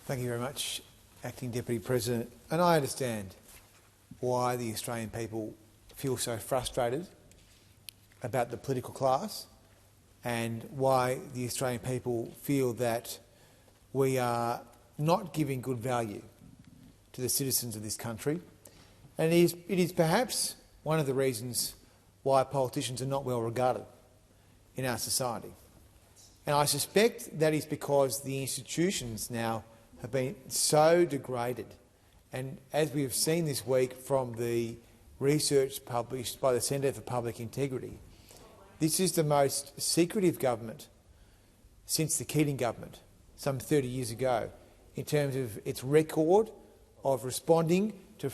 Thank you very much, Acting Deputy President. And I understand why the Australian people feel so frustrated about the political class and why the Australian people feel that we are not giving good value to the citizens of this country. And it is perhaps one of the reasons why politicians are not well regarded in our society. And I suspect that is because the institutions now have been so degraded. And as we have seen this week from the research published by the Centre for Public Integrity, this is the most secretive government since the Keating government, some 30 years ago, in terms of its record of responding to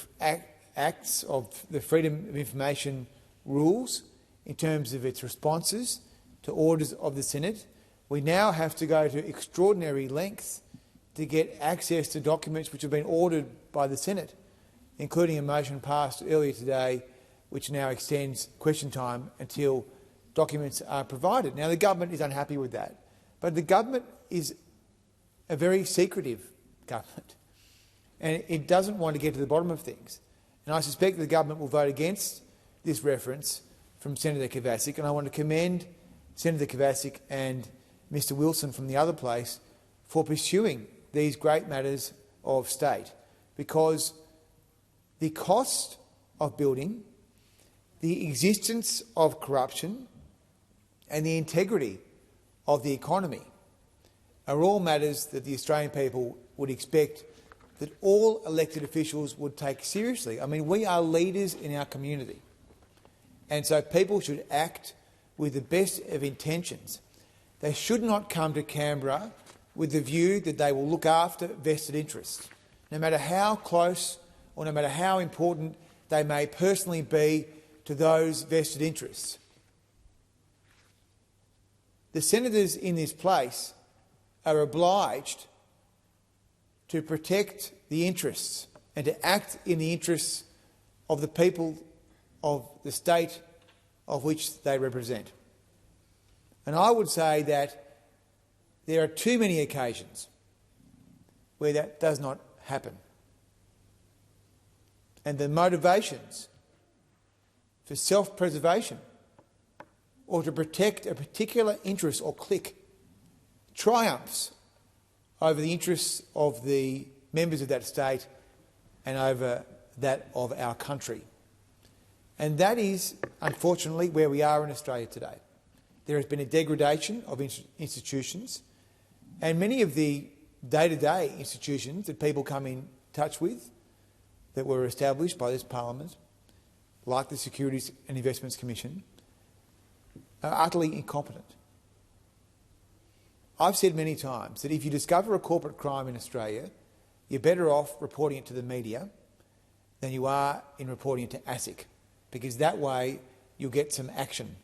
acts of the Freedom of Information rules, in terms of its responses to orders of the Senate. We now have to go to extraordinary lengths to get access to documents which have been ordered by the Senate, including a motion passed earlier today which now extends question time until documents are provided. Now, the government is unhappy with that, but the government is a very secretive government, and it doesn't want to get to the bottom of things. And I suspect the government will vote against this reference from Senator Kovacic, and I want to commend Senator Kovacic and Mr Wilson from the other place for pursuing these great matters of state, because the cost of building, the existence of corruption and the integrity of the economy are all matters that the Australian people would expect that all elected officials would take seriously. I mean, we are leaders in our community, and so people should act with the best of intentions. They should not come to Canberra with the view that they will look after vested interests, no matter how close or no matter how important they may personally be to those vested interests. The senators in this place are obliged to protect the interests and to act in the interests of the people of the state of which they represent. And I would say that there are too many occasions where that does not happen. And the motivations for self-preservation or to protect a particular interest or clique triumphs over the interests of the members of that state and over that of our country. And that is, unfortunately, where we are in Australia today. There has been a degradation of institutions, and many of the day-to-day institutions that people come in touch with that were established by this parliament, like the Securities and Investments Commission, are utterly incompetent. I've said many times that if you discover a corporate crime in Australia, you're better off reporting it to the media than you are in reporting it to ASIC, because that way you'll get some action.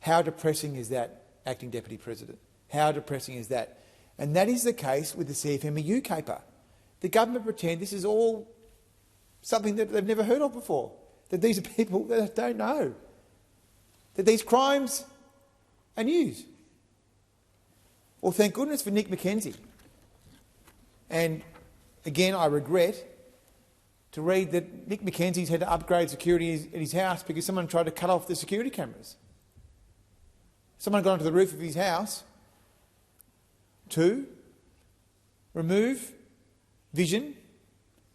How depressing is that, Acting Deputy President? How depressing is that? And that is the case with the CFMEU caper. The government pretend this is all something that they've never heard of before, that these are people that don't know, that these crimes are news. Well, thank goodness for Nick McKenzie. And again, I regret to read that Nick McKenzie's had to upgrade security at his house because someone tried to cut off the security cameras. Someone got onto the roof of his house to remove vision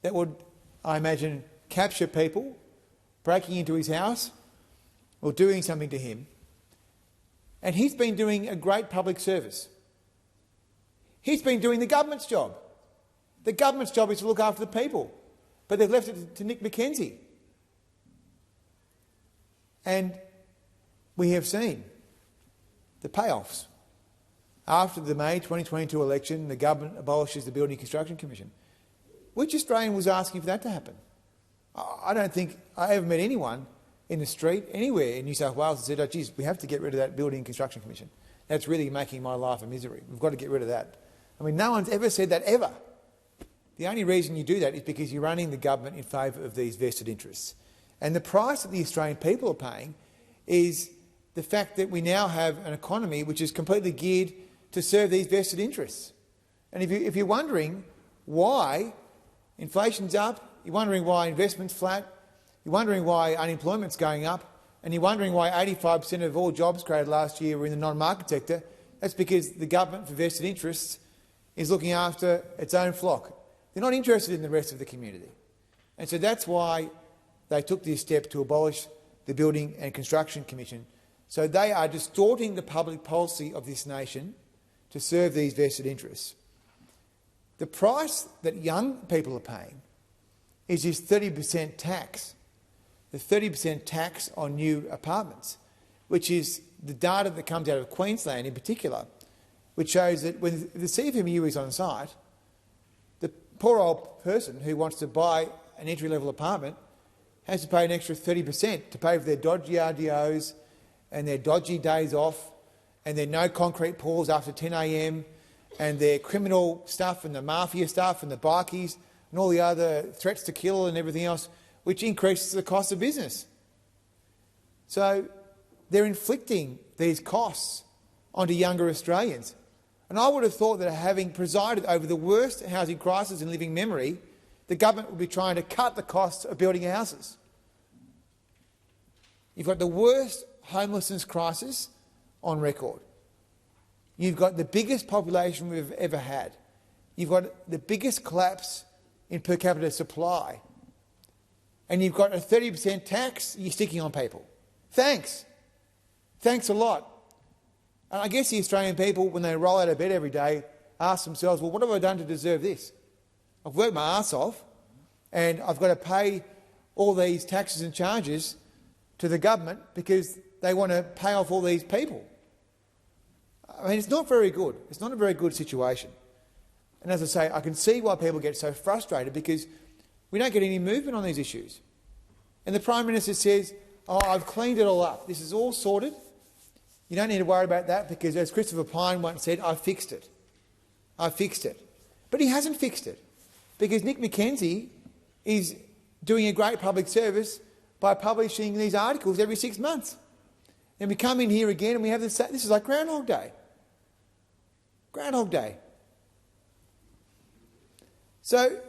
that would, I imagine, capture people breaking into his house or doing something to him. And he's been doing a great public service. He's been doing the government's job. The government's job is to look after the people, but they've left it to Nick McKenzie. And we have seen the payoffs. After the May 2022 election, the government abolishes the Building and Construction Commission. Which Australian was asking for that to happen? I don't think I ever met anyone in the street anywhere in New South Wales that said, oh, geez, we have to get rid of that Building and Construction Commission. That's really making my life a misery. We've got to get rid of that. I mean, no one's ever said that, ever. The only reason you do that is because you're running the government in favour of these vested interests. And the price that the Australian people are paying is the fact that we now have an economy which is completely geared to serve these vested interests. And if you're wondering why inflation's up, you're wondering why investment's flat, you're wondering why unemployment's going up, and you're wondering why 85% of all jobs created last year were in the non-market sector. That's because the government, for vested interests, is looking after its own flock. They're not interested in the rest of the community. And so that's why they took this step to abolish the Building and Construction Commission. So they are distorting the public policy of this nation to serve these vested interests. The price that young people are paying is this 30% tax, the 30% tax on new apartments, which is the data that comes out of Queensland in particular, which shows that when the CFMU is on site, the poor old person who wants to buy an entry-level apartment has to pay an extra 30% to pay for their dodgy RDOs and their dodgy days off and their no concrete pours after 10 a.m. and their criminal stuff and the mafia stuff and the bikies and all the other threats to kill and everything else, which increases the cost of business. So they're inflicting these costs onto younger Australians. And I would have thought that having presided over the worst housing crisis in living memory, the government would be trying to cut the costs of building houses. You've got the worst homelessness crisis on record. You've got the biggest population we've ever had. You've got the biggest collapse in per capita supply. And you've got a 30% tax you're sticking on people. Thanks. Thanks a lot. And I guess the Australian people, when they roll out of bed every day, ask themselves, well, what have I done to deserve this? I've worked my arse off and I've got to pay all these taxes and charges to the government because they want to pay off all these people. I mean, it's not very good. It's not a very good situation. And as I say, I can see why people get so frustrated because we don't get any movement on these issues. And the Prime Minister says, oh, I've cleaned it all up. This is all sorted. You don't need to worry about that because, as Christopher Pyne once said, I fixed it. I fixed it. But he hasn't fixed it because Nick McKenzie is doing a great public service by publishing these articles every 6 months. And we come in here again and we have this is like Groundhog Day. Groundhog Day. So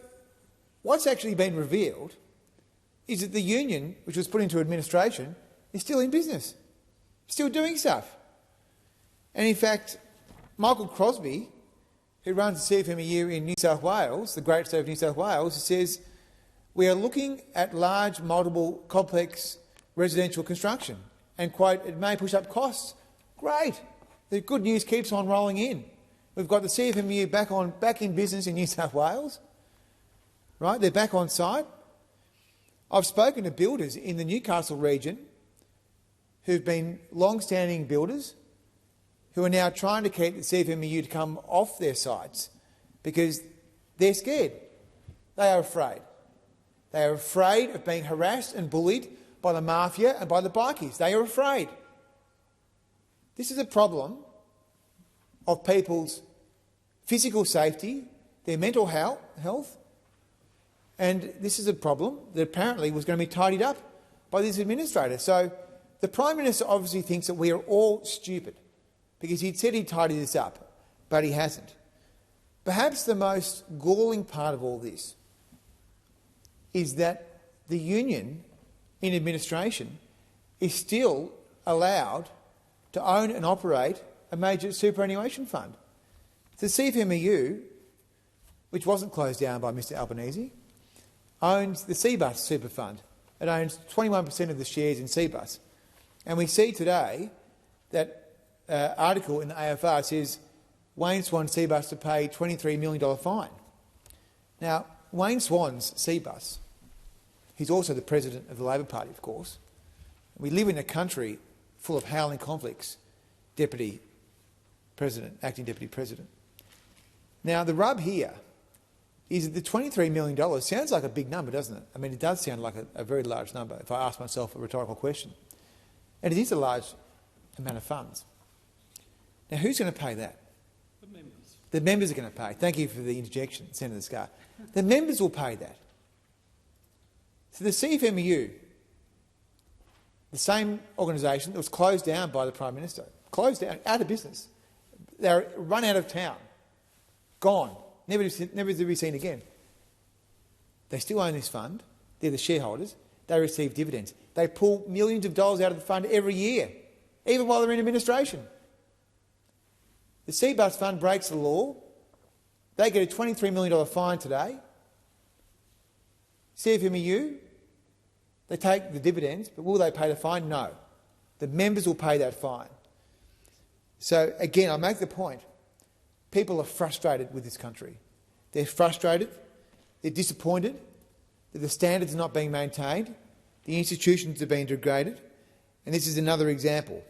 what's actually been revealed is that the union, which was put into administration, is still in business, still doing stuff. And in fact, Michael Crosby, who runs the CFMEU in New South Wales, the great state of New South Wales, says, we are looking at large, multiple, complex residential construction. And, quote, it may push up costs. Great. The good news keeps on rolling in. We've got the CFMEU back in business in New South Wales. Right? They're back on site. I've spoken to builders in the Newcastle region who've been long-standing builders who are now trying to keep the CFMEU to come off their sites because they're scared. They are afraid. They are afraid of being harassed and bullied by the mafia and by the bikies. They are afraid. This is a problem of people's physical safety, their mental health, and this is a problem that apparently was going to be tidied up by this administrator. So the Prime Minister obviously thinks that we are all stupid because he'd said he'd tidy this up, but he hasn't. Perhaps the most galling part of all this is that the union in administration is still allowed to own and operate a major superannuation fund. The CFMEU, which wasn't closed down by Mr Albanese, owns the Cbus super fund. It owns 21% of the shares in Cbus. And we see today that article in the AFR says Wayne Swan Cbus to pay $23 million fine. Now, Wayne Swan's Cbus, he's also the president of the Labor Party, of course. We live in a country full of howling conflicts, Deputy President, Acting Deputy President. Now, the rub here is that the $23 million sounds like a big number, doesn't it? I mean, it does sound like a very large number if I ask myself a rhetorical question. And it is a large amount of funds. Now, who's going to pay that? The members. The members are going to pay. Thank you for the interjection, Senator Scarr. The members will pay that. So the CFMEU, the same organisation that was closed down by the Prime Minister, closed down, out of business. They're run out of town, gone. never to be seen again. They still own this fund. They're the shareholders. They receive dividends. They pull millions of dollars out of the fund every year, even while they're in administration. The CBUS fund breaks the law. They get a $23 million fine today. CFMEU, they take the dividends, but will they pay the fine? No. The members will pay that fine. So, again, I make the point, people are frustrated with this country. They're frustrated, they're disappointed that the standards are not being maintained, the institutions are being degraded, and this is another example.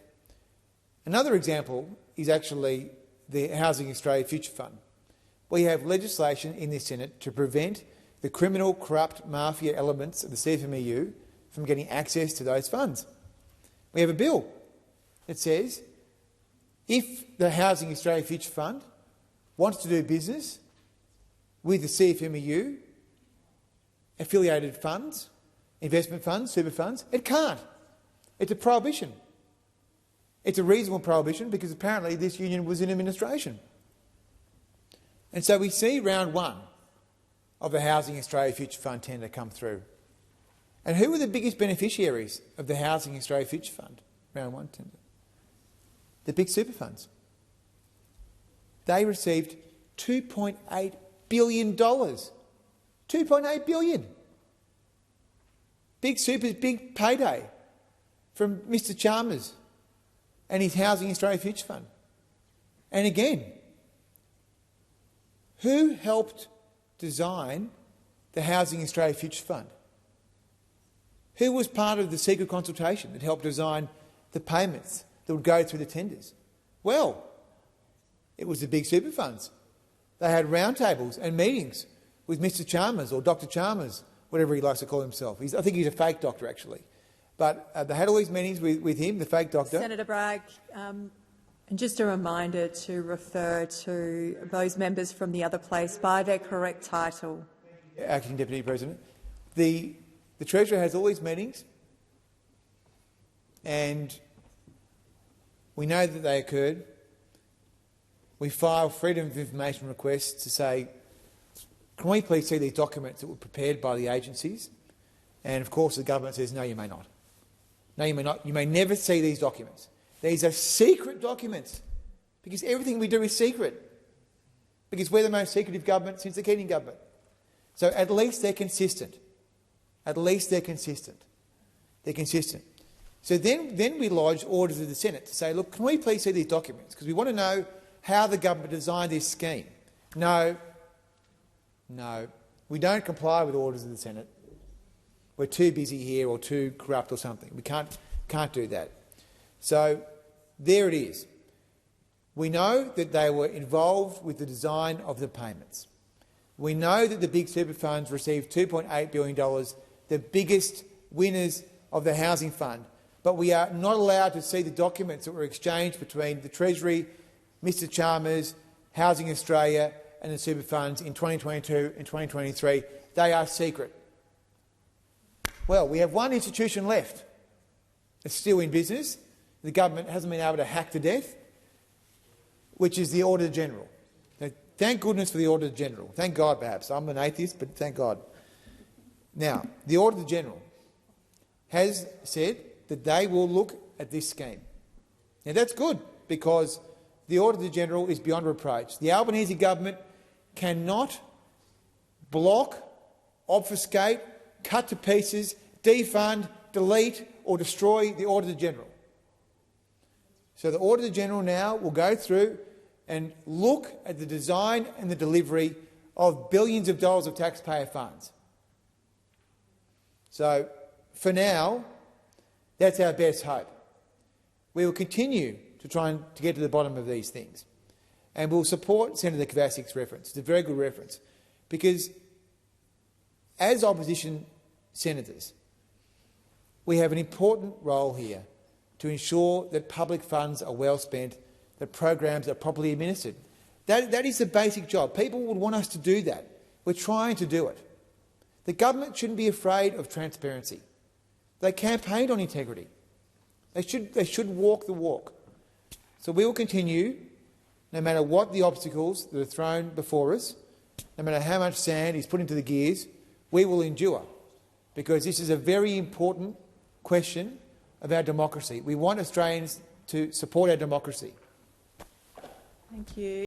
Another example is actually the Housing Australia Future Fund. We have legislation in the Senate to prevent the criminal, corrupt mafia elements of the CFMEU from getting access to those funds. We have a bill that says if the Housing Australia Future Fund wants to do business with the CFMEU, affiliated funds, investment funds, super funds, it can't. It's a prohibition. It's a reasonable prohibition because apparently this union was in administration. And so we see round one of the Housing Australia Future Fund tender come through. And who were the biggest beneficiaries of the Housing Australia Future Fund round one tender? The big super funds. They received $2.8 billion. $2.8 billion. Big super's big payday from Mr Chalmers and his Housing Australia Future Fund. And again, who helped design the Housing Australia Future Fund? Who was part of the secret consultation that helped design the payments that would go through the tenders? Well, it was the big super funds. They had roundtables and meetings with Mr Chalmers, or Dr Chalmers, whatever he likes to call himself. I think he's a fake doctor, actually. But they had all these meetings with him, the fake doctor. Senator Bragg, and just a reminder to refer to those members from the other place by their correct title. Acting Deputy President. The Treasurer has all these meetings, and we know that they occurred. We file freedom of information requests to say, can we please see these documents that were prepared by the agencies? And of course the government says, no, you may not. No, you may not. You may never see these documents. These are secret documents because everything we do is secret, because we're the most secretive government since the Keating government. So at least they're consistent. At least they're consistent. They're consistent. So then we lodge orders of the Senate to say, look, can we please see these documents? Because we want to know how the government designed this scheme. No, we don't comply with orders of the Senate. We're too busy here or too corrupt or something. We can't do that. So there it is. We know that they were involved with the design of the payments. We know that the big super funds received $2.8 billion, the biggest winners of the housing fund. But we are not allowed to see the documents that were exchanged between the Treasury, Mr Chalmers, Housing Australia and the super funds in 2022 and 2023. They are secret. Well, we have one institution left that's still in business. The government hasn't been able to hack to death, which is the Auditor General. Now, thank goodness for the Auditor General. Thank God, perhaps. I'm an atheist, but thank God. Now, the Auditor General has said that they will look at this scheme. Now, that's good because the Auditor General is beyond reproach. The Albanese Government cannot block, obfuscate, cut to pieces, defund, delete or destroy the Auditor General. So the Auditor General now will go through and look at the design and the delivery of billions of dollars of taxpayer funds. So for now, that's our best hope. We will continue to try and to get to the bottom of these things. And we'll support Senator Kovacic's reference. It's a very good reference because as opposition senators, we have an important role here to ensure that public funds are well spent, that programs are properly administered. That is the basic job. People would want us to do that. We're trying to do it. The government shouldn't be afraid of transparency. They campaigned on integrity. They should walk the walk. So we will continue, no matter what the obstacles that are thrown before us, no matter how much sand is put into the gears, we will endure, because this is a very important question of our democracy. We want Australians to support our democracy. Thank you.